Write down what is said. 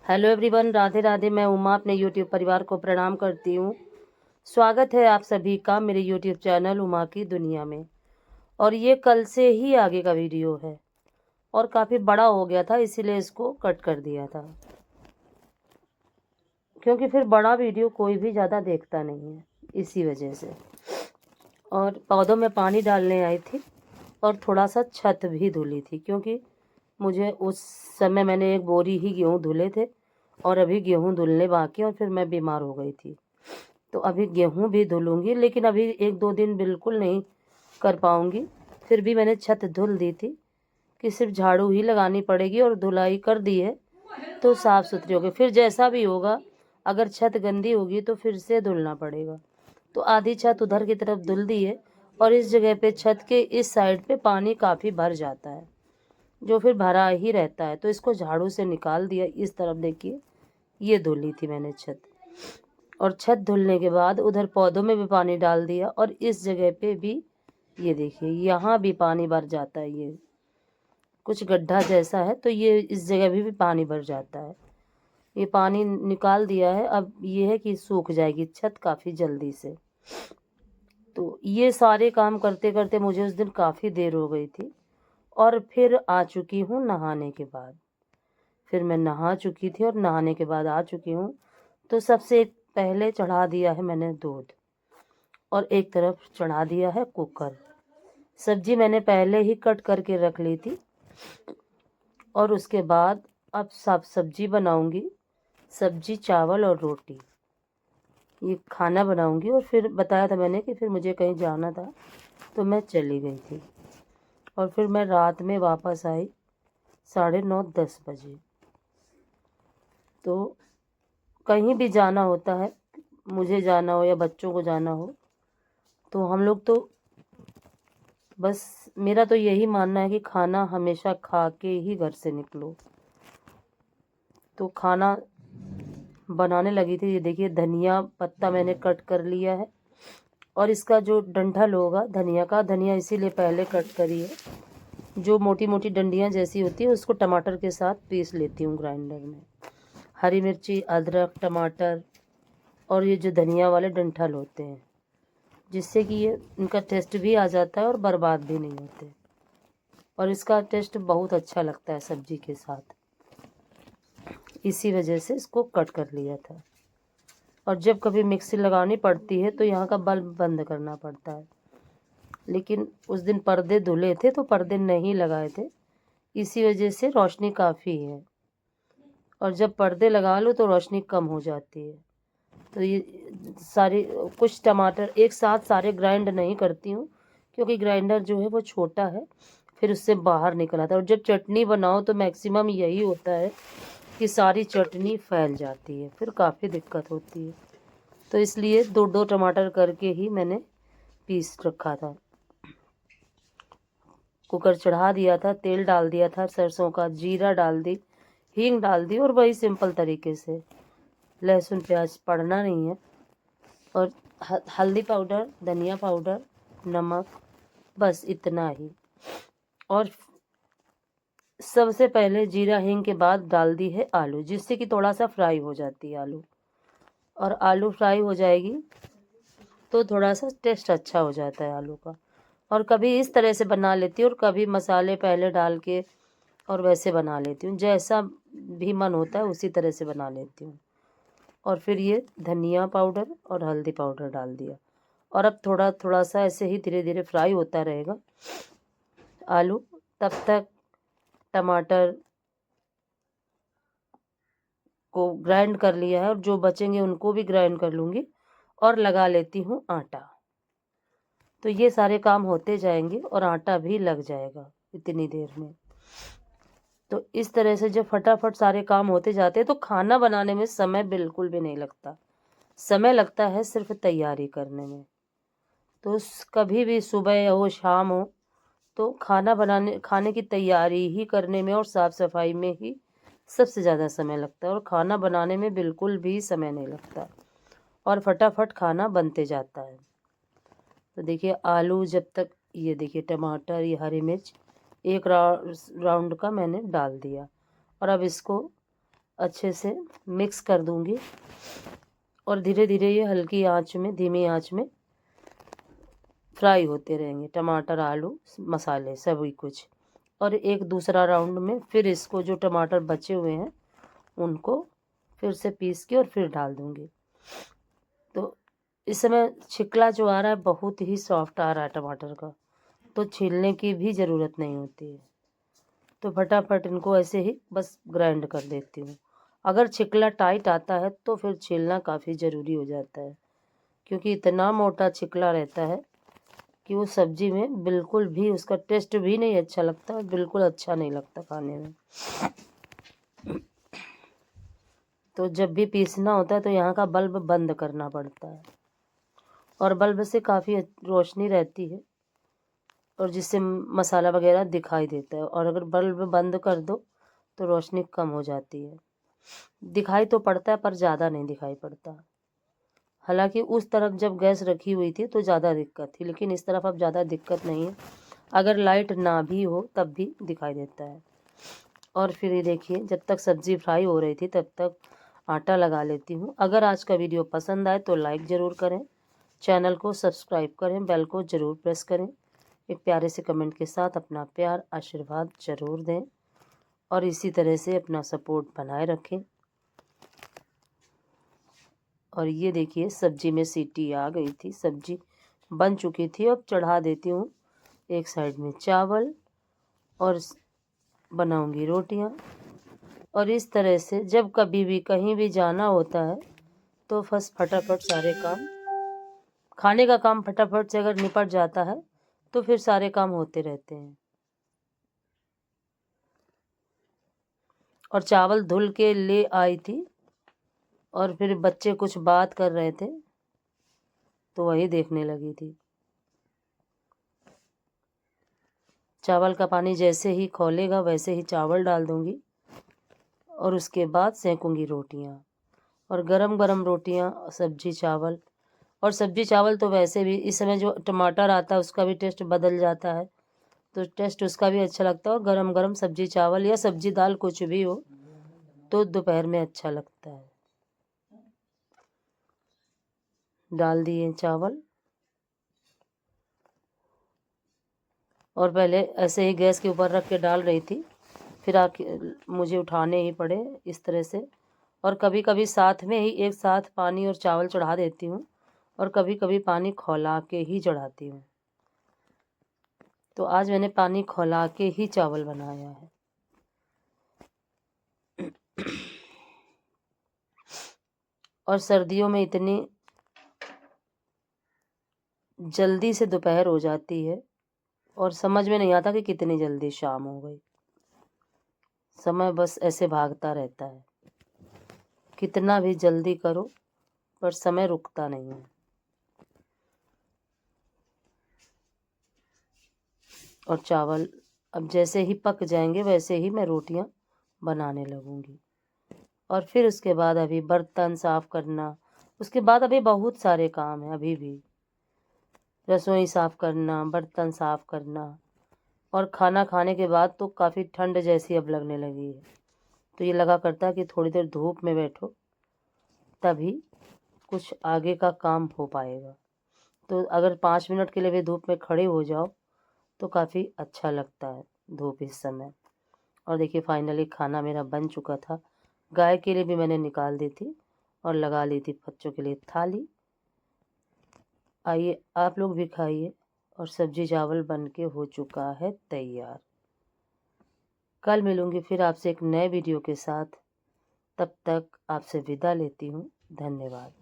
Hello everyone, Radhe Radhe. मैं उमा अपने YouTube परिवार को प्रणाम करती हूँ। स्वागत है आप सभी का मेरे यूट्यूब चैनल उमा की दुनिया में। और ये कल से ही आगे का वीडियो है और काफ़ी बड़ा हो गया था, इसीलिए इसको कट कर दिया था, क्योंकि फिर बड़ा वीडियो कोई भी ज़्यादा देखता नहीं है, इसी वजह से। और पौधों में पानी डालने आई थी और थोड़ा सा छत भी धुली थी, क्योंकि मुझे उस समय मैंने एक बोरी ही गेहूँ धुले थे और अभी गेहूँ धुलने बाकी, और फिर मैं बीमार हो गई थी। तो अभी गेहूँ भी धुलूँगी, लेकिन अभी 1-2 दिन बिल्कुल नहीं कर पाऊँगी। फिर भी मैंने छत धुल दी थी कि सिर्फ झाड़ू ही लगानी पड़ेगी, और धुलाई कर दी है तो साफ़ सुथरी होगी। फिर जैसा भी होगा, अगर छत गंदी होगी तो फिर से धुलना पड़ेगा। तो आधी छत उधर की तरफ धुल दी है, और इस जगह पे छत के इस साइड पे पानी काफ़ी भर जाता है, जो फिर भरा ही रहता है। तो इसको झाड़ू से निकाल दिया। इस तरफ देखिए, ये धुली थी मैंने छत, और छत धुलने के बाद उधर पौधों में भी पानी डाल दिया, और इस जगह पे भी ये देखिए, यहाँ भी पानी भर जाता है। ये कुछ गड्ढा जैसा है, तो ये इस जगह भी पानी भर जाता है। ये पानी निकाल दिया है। अब ये है कि सूख जाएगी छत काफ़ी जल्दी से। तो ये सारे काम करते करते मुझे उस दिन काफ़ी देर हो गई थी, और फिर आ चुकी हूँ नहाने के बाद। फिर मैं नहा चुकी थी और नहाने के बाद आ चुकी हूँ। तो सबसे पहले चढ़ा दिया है मैंने दूध, और एक तरफ चढ़ा दिया है कुकर। सब्जी मैंने पहले ही कट करके रख ली थी, और उसके बाद अब सब सब्जी बनाऊंगी। सब्जी, चावल और रोटी, ये खाना बनाऊंगी। और फिर बताया था मैंने कि फिर मुझे कहीं जाना था, तो मैं चली गई थी। और फिर मैं रात में वापस आई 9:30-10 बजे। तो कहीं भी जाना होता है, मुझे जाना हो या बच्चों को जाना हो, तो हम लोग तो बस, मेरा तो यही मानना है कि खाना हमेशा खा के ही घर से निकलो। तो खाना बनाने लगी थी। ये देखिए, धनिया पत्ता मैंने कट कर लिया है, और इसका जो डंठल होगा धनिया का, धनिया इसीलिए पहले कट करी है। जो मोटी मोटी डंडियाँ जैसी होती है उसको टमाटर के साथ पीस लेती हूँ ग्राइंडर में। हरी मिर्ची, अदरक, टमाटर, और ये जो धनिया वाले डंठल होते हैं, जिससे कि ये इनका टेस्ट भी आ जाता है और बर्बाद भी नहीं होते, और इसका टेस्ट बहुत अच्छा लगता है सब्जी के साथ। इसी वजह से इसको कट कर लिया था। और जब कभी मिक्सी लगानी पड़ती है तो यहाँ का बल्ब बंद करना पड़ता है। लेकिन उस दिन पर्दे धुले थे तो पर्दे नहीं लगाए थे, इसी वजह से रोशनी काफ़ी है। और जब पर्दे लगा लो तो रोशनी कम हो जाती है। तो ये सारी कुछ टमाटर एक साथ सारे ग्राइंड नहीं करती हूँ, क्योंकि ग्राइंडर जो है वो छोटा है, फिर उससे बाहर निकल आता है। और जब चटनी बनाओ तो मैक्सिमम यही होता है कि सारी चटनी फैल जाती है, फिर काफ़ी दिक्कत होती है। तो इसलिए 2-2 टमाटर करके ही मैंने पीस रखा था। कुकर चढ़ा दिया था, तेल डाल दिया था सरसों का, जीरा डाल दी, हींग डाल दी, और वही सिंपल तरीके से, लहसुन प्याज पड़ना नहीं है। और हल्दी पाउडर, धनिया पाउडर, नमक, बस इतना ही। और सबसे पहले जीरा हींग के बाद डाल दी है आलू, जिससे कि थोड़ा सा फ्राई हो जाती है आलू। और आलू फ्राई हो जाएगी तो थोड़ा सा टेस्ट अच्छा हो जाता है आलू का। और कभी इस तरह से बना लेती हूँ, और कभी मसाले पहले डाल के और वैसे बना लेती हूँ। जैसा भी मन होता है उसी तरह से बना लेती हूँ। और फिर ये धनिया पाउडर और हल्दी पाउडर डाल दिया, और अब थोड़ा थोड़ा सा ऐसे ही धीरे धीरे फ्राई होता रहेगा आलू। तब तक टमाटर को ग्राइंड कर लिया है, और जो बचेंगे उनको भी ग्राइंड कर लूँगी, और लगा लेती हूँ आटा। तो ये सारे काम होते जाएंगे और आटा भी लग जाएगा इतनी देर में। तो इस तरह से जब फटाफट सारे काम होते जाते हैं तो खाना बनाने में समय बिल्कुल भी नहीं लगता। समय लगता है सिर्फ तैयारी करने में। तो कभी भी सुबह हो शाम हो, तो खाने की तैयारी ही करने में और साफ़ सफाई में ही सबसे ज़्यादा समय लगता है, और खाना बनाने में बिल्कुल भी समय नहीं लगता, और फटाफट खाना बनते जाता है। तो देखिए, आलू जब तक, ये देखिए टमाटर, ये हरी मिर्च एक राउंड का मैंने डाल दिया, और अब इसको अच्छे से मिक्स कर दूंगी और धीरे धीरे ये हल्की आंच में, धीमी आंच में फ्राई होते रहेंगे, टमाटर, आलू, मसाले सभी कुछ। और एक दूसरा राउंड में फिर इसको जो टमाटर बचे हुए हैं उनको फिर से पीस के और फिर डाल दूंगी। तो इस समय छिकला जो आ रहा है बहुत ही सॉफ्ट आ रहा है टमाटर का, तो छीलने की भी ज़रूरत नहीं होती है। तो फटाफट इनको ऐसे ही बस ग्राइंड कर देती हूँ। अगर छिकला टाइट आता है तो फिर छीलना काफ़ी ज़रूरी हो जाता है, क्योंकि इतना मोटा छिकला रहता है कि वो सब्जी में बिल्कुल भी उसका टेस्ट भी नहीं अच्छा लगता, बिल्कुल अच्छा नहीं लगता खाने में। तो जब भी पीसना होता है तो यहाँ का बल्ब बंद करना पड़ता है, और बल्ब से काफ़ी रोशनी रहती है और जिससे मसाला वगैरह दिखाई देता है। और अगर बल्ब बंद कर दो तो रोशनी कम हो जाती है, दिखाई तो पड़ता है पर ज़्यादा नहीं दिखाई पड़ता। हालांकि उस तरफ जब गैस रखी हुई थी तो ज़्यादा दिक्कत थी, लेकिन इस तरफ अब ज़्यादा दिक्कत नहीं है, अगर लाइट ना भी हो तब भी दिखाई देता है। और फिर ये देखिए, जब तक सब्ज़ी फ्राई हो रही थी तब तक आटा लगा लेती हूँ। अगर आज का वीडियो पसंद आए तो लाइक ज़रूर करें, चैनल को सब्सक्राइब करें, बेल को ज़रूर प्रेस करें, एक प्यारे से कमेंट के साथ अपना प्यार आशीर्वाद ज़रूर दें और इसी तरह से अपना सपोर्ट बनाए रखें। और ये देखिए, सब्जी में सीटी आ गई थी, सब्जी बन चुकी थी। अब चढ़ा देती हूँ एक साइड में चावल और बनाऊंगी रोटियां। और इस तरह से जब कभी भी कहीं भी जाना होता है तो बस फटाफट सारे काम, खाने का काम फटाफट से अगर निपट जाता है तो फिर सारे काम होते रहते हैं। और चावल धुल के ले आई थी और फिर बच्चे कुछ बात कर रहे थे तो वही देखने लगी थी। चावल का पानी जैसे ही खौलेगा वैसे ही चावल डाल दूंगी और उसके बाद सेकूंगी रोटियां। और गरम गरम रोटियां, सब्जी चावल, और सब्जी चावल तो वैसे भी इस समय जो टमाटर आता है उसका भी टेस्ट बदल जाता है, तो टेस्ट उसका भी अच्छा लगता है। और गरम गरम सब्जी चावल या सब्जी दाल कुछ भी हो तो दोपहर में अच्छा लगता है। डाल दिए चावल और पहले ऐसे ही गैस के ऊपर रख के डाल रही थी, फिर मुझे उठाने ही पड़े इस तरह से। और कभी कभी साथ में ही एक साथ पानी और चावल चढ़ा देती हूँ और कभी कभी पानी खौला के ही चढ़ाती हूँ। तो आज मैंने पानी खौला के ही चावल बनाया है। और सर्दियों में इतनी जल्दी से दोपहर हो जाती है और समझ में नहीं आता कि कितनी जल्दी शाम हो गई। समय बस ऐसे भागता रहता है, कितना भी जल्दी करो पर समय रुकता नहीं है। और चावल अब जैसे ही पक जाएंगे वैसे ही मैं रोटियां बनाने लगूंगी। और फिर उसके बाद अभी बर्तन साफ़ करना, उसके बाद अभी बहुत सारे काम हैं, अभी भी रसोई साफ़ करना, बर्तन साफ़ करना। और खाना खाने के बाद तो काफ़ी ठंड जैसी अब लगने लगी है, तो ये लगा करता है कि थोड़ी देर धूप में बैठो तभी कुछ आगे का काम हो पाएगा। तो अगर 5 मिनट के लिए भी धूप में खड़े हो जाओ तो काफ़ी अच्छा लगता है धूप इस समय। और देखिए, फाइनली खाना मेरा बन चुका था। गाय के लिए भी मैंने निकाल दी थी और लगा ली थी बच्चों के लिए थाली। आइए आप लोग भी खाइए। और सब्जी चावल बन के हो चुका है तैयार। कल मिलूंगी फिर आपसे एक नए वीडियो के साथ, तब तक आपसे विदा लेती हूँ। धन्यवाद।